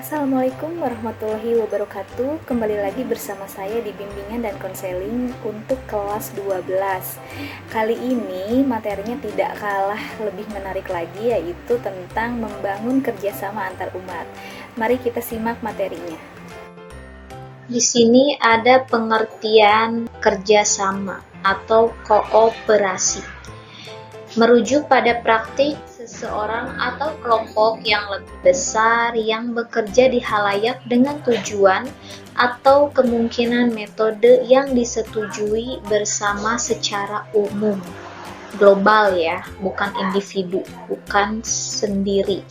Assalamualaikum warahmatullahi wabarakatuh. Kembali lagi bersama saya di bimbingan dan konseling untuk kelas 12. Kali ini materinya tidak kalah lebih menarik lagi, yaitu tentang membangun kerjasama antar umat. Mari kita simak materinya. Di sini ada pengertian kerjasama atau kooperasi. Merujuk pada praktik seseorang atau kelompok yang lebih besar yang bekerja di halayak dengan tujuan atau kemungkinan metode yang disetujui bersama secara umum. Global ya, bukan individu, bukan sendiri.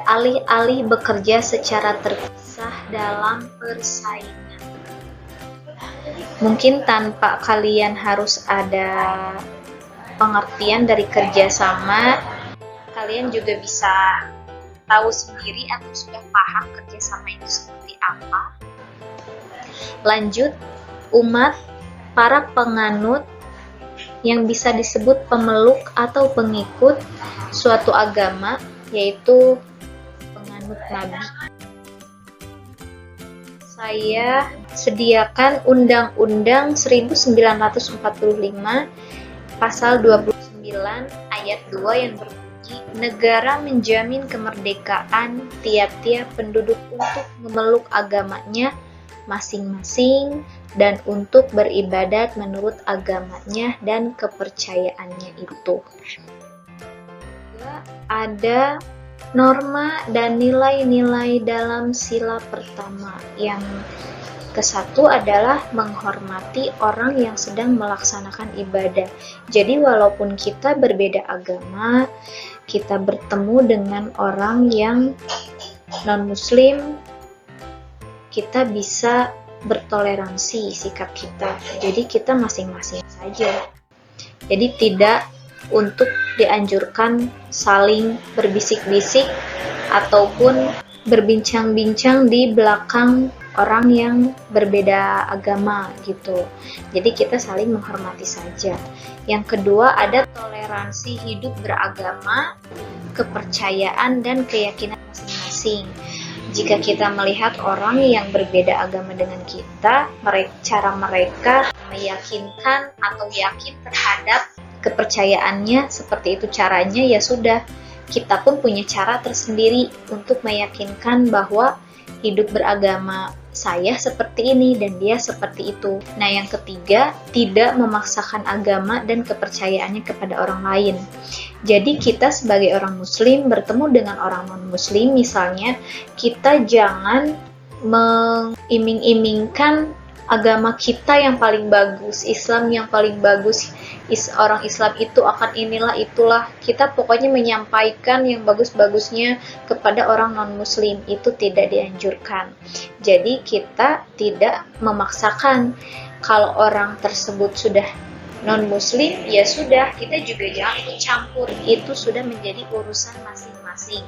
Alih-alih bekerja secara terpisah dalam persaingan. Mungkin tanpa kalian harus ada pengertian dari kerjasama, kalian juga bisa tahu sendiri atau sudah paham kerjasama itu seperti apa. Lanjut, umat, para penganut yang bisa disebut pemeluk atau pengikut suatu agama, yaitu penganut Nabi. Saya sediakan Undang-Undang 1945 Pasal 29 ayat 2 yang berbunyi, negara menjamin kemerdekaan tiap-tiap penduduk untuk memeluk agamanya masing-masing dan untuk beribadat menurut agamanya dan kepercayaannya itu. Ada norma dan nilai-nilai dalam sila pertama. Yang kesatu adalah menghormati orang yang sedang melaksanakan ibadah. Jadi walaupun kita berbeda agama, kita bertemu dengan orang yang non-muslim, kita bisa bertoleransi sikap kita. Jadi kita masing-masing saja. Jadi tidak untuk dianjurkan saling berbisik-bisik ataupun berbincang-bincang di belakang orang yang berbeda agama gitu. Jadi kita saling menghormati saja. Yang kedua ada toleransi hidup beragama, kepercayaan dan keyakinan masing-masing. Jika kita melihat orang yang berbeda agama dengan kita, cara mereka meyakinkan atau yakin terhadap kepercayaannya seperti itu caranya, ya sudah, kita pun punya cara tersendiri untuk meyakinkan bahwa hidup beragama saya seperti ini dan dia seperti itu. Nah, yang ketiga, tidak memaksakan agama dan kepercayaannya kepada orang lain. Jadi kita sebagai orang muslim bertemu dengan orang non-muslim, misalnya kita jangan mengiming-imingkan agama kita yang paling bagus, Islam yang paling bagus, orang Islam itu akan inilah itulah. Kita pokoknya menyampaikan yang bagus-bagusnya kepada orang non-muslim, itu tidak dianjurkan. Jadi kita tidak memaksakan. Kalau orang tersebut sudah non-muslim, ya sudah, kita juga jangan ikut campur, itu sudah menjadi urusan masing-masing.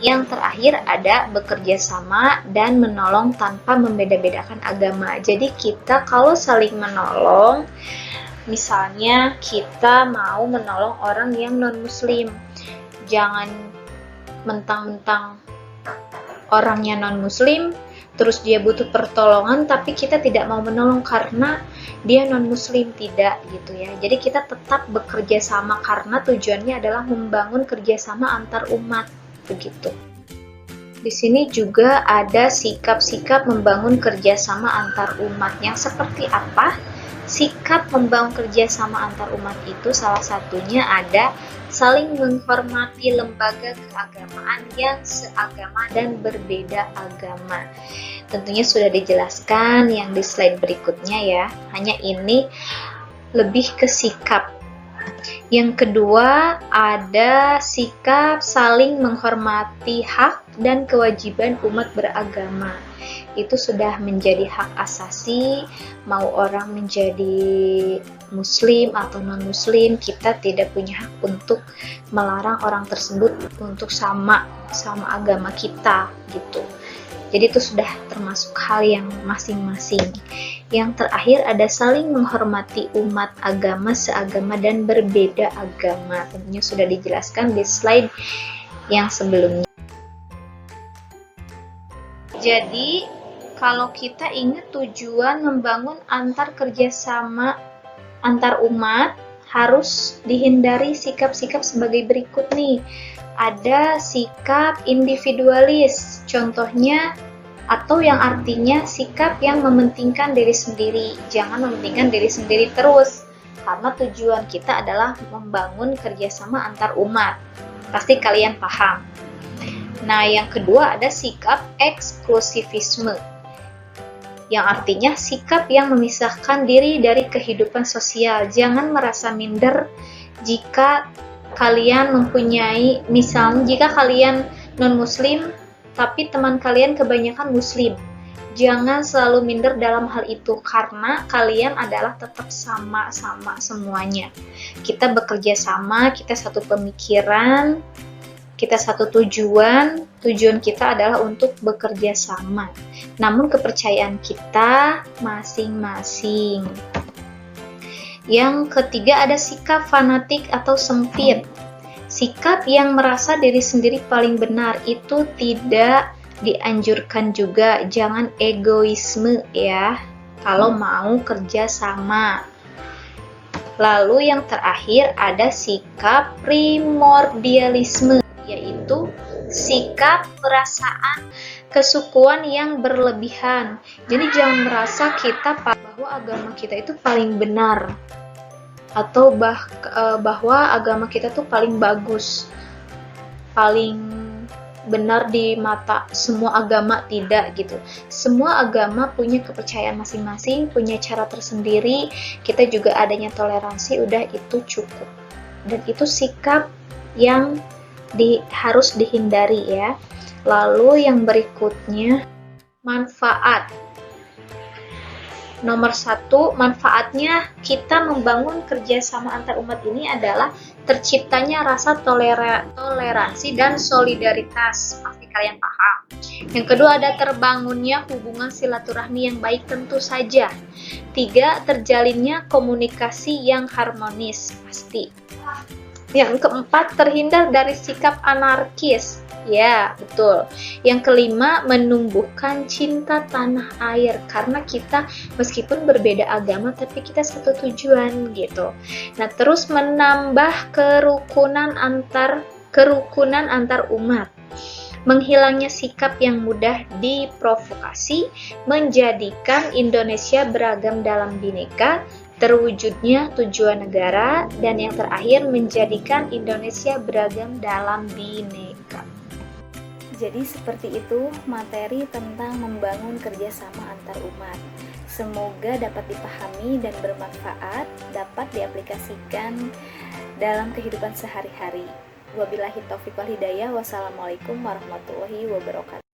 Yang terakhir ada bekerja sama dan menolong tanpa membeda-bedakan agama. Jadi kita kalau saling menolong, misalnya kita mau menolong orang yang non-muslim, jangan mentang-mentang orangnya non-muslim, terus dia butuh pertolongan tapi kita tidak mau menolong karena dia non-muslim, tidak gitu ya. Jadi kita tetap bekerja sama karena tujuannya adalah membangun kerjasama antar umat, begitu. Di sini juga ada sikap-sikap membangun kerjasama antar umat yang seperti apa? Sikap membangun kerjasama antar umat itu salah satunya ada saling menghormati lembaga keagamaan yang seagama dan berbeda agama. Tentunya sudah dijelaskan yang di slide berikutnya ya. Hanya ini lebih ke sikap. Yang kedua ada sikap saling menghormati hak dan kewajiban umat beragama. Itu sudah menjadi hak asasi, mau orang menjadi muslim atau non-muslim, kita tidak punya hak untuk melarang orang tersebut untuk sama agama kita gitu. Jadi itu sudah termasuk hal yang masing-masing. Yang terakhir ada saling menghormati umat agama seagama dan berbeda agama. Tentunya sudah dijelaskan di slide yang sebelumnya. Jadi kalau kita ingat tujuan membangun antar kerjasama antar umat, harus dihindari sikap-sikap sebagai berikut nih. Ada sikap individualis, contohnya atau yang artinya sikap yang mementingkan diri sendiri. Jangan mementingkan diri sendiri terus, karena tujuan kita adalah membangun kerjasama antar umat. Pasti kalian paham. Nah, yang kedua ada sikap eksklusivisme, yang artinya sikap yang memisahkan diri dari kehidupan sosial. Jangan merasa minder jika kalian mempunyai, misalnya jika kalian non-muslim tapi teman kalian kebanyakan muslim. Jangan selalu minder dalam hal itu, karena kalian adalah tetap sama-sama semuanya. Kita bekerja sama, kita satu pemikiran, kita satu tujuan kita adalah untuk bekerja sama. Namun kepercayaan kita masing-masing. Yang ketiga ada sikap fanatik atau sempit. Sikap yang merasa diri sendiri paling benar itu tidak dianjurkan juga. Jangan egoisme ya kalau mau kerja sama. Lalu yang terakhir ada sikap primordialisme, yaitu sikap perasaan kesukuan yang berlebihan. Jadi jangan merasa kita bahwa agama kita itu paling benar, atau bahwa agama kita tuh paling bagus, paling benar di mata semua agama. Tidak gitu. Semua agama punya kepercayaan masing-masing, punya cara tersendiri. Kita juga adanya toleransi, udah itu cukup. Dan itu sikap yang harus dihindari ya. Lalu yang berikutnya, manfaat. Nomor 1, manfaatnya kita membangun kerjasama antar umat ini adalah terciptanya rasa toleransi dan solidaritas. Pasti kalian paham. Yang kedua ada terbangunnya hubungan silaturahmi yang baik tentu saja. 3, terjalinnya komunikasi yang harmonis. Pasti. Yang keempat, terhindar dari sikap anarkis. Ya, betul. Yang kelima, menumbuhkan cinta tanah air. Karena kita meskipun berbeda agama, tapi kita satu tujuan gitu. Nah, terus menambah kerukunan antar umat. Menghilangnya sikap yang mudah diprovokasi, menjadikan Indonesia beragam dalam bineka, terwujudnya tujuan negara, dan yang terakhir menjadikan Indonesia beragam dalam bineka. Jadi seperti itu materi tentang membangun kerjasama antar umat. Semoga dapat dipahami dan bermanfaat, dapat diaplikasikan dalam kehidupan sehari-hari. Wabillahi taufiq wal hidayah. Wassalamualaikum warahmatullahi wabarakatuh.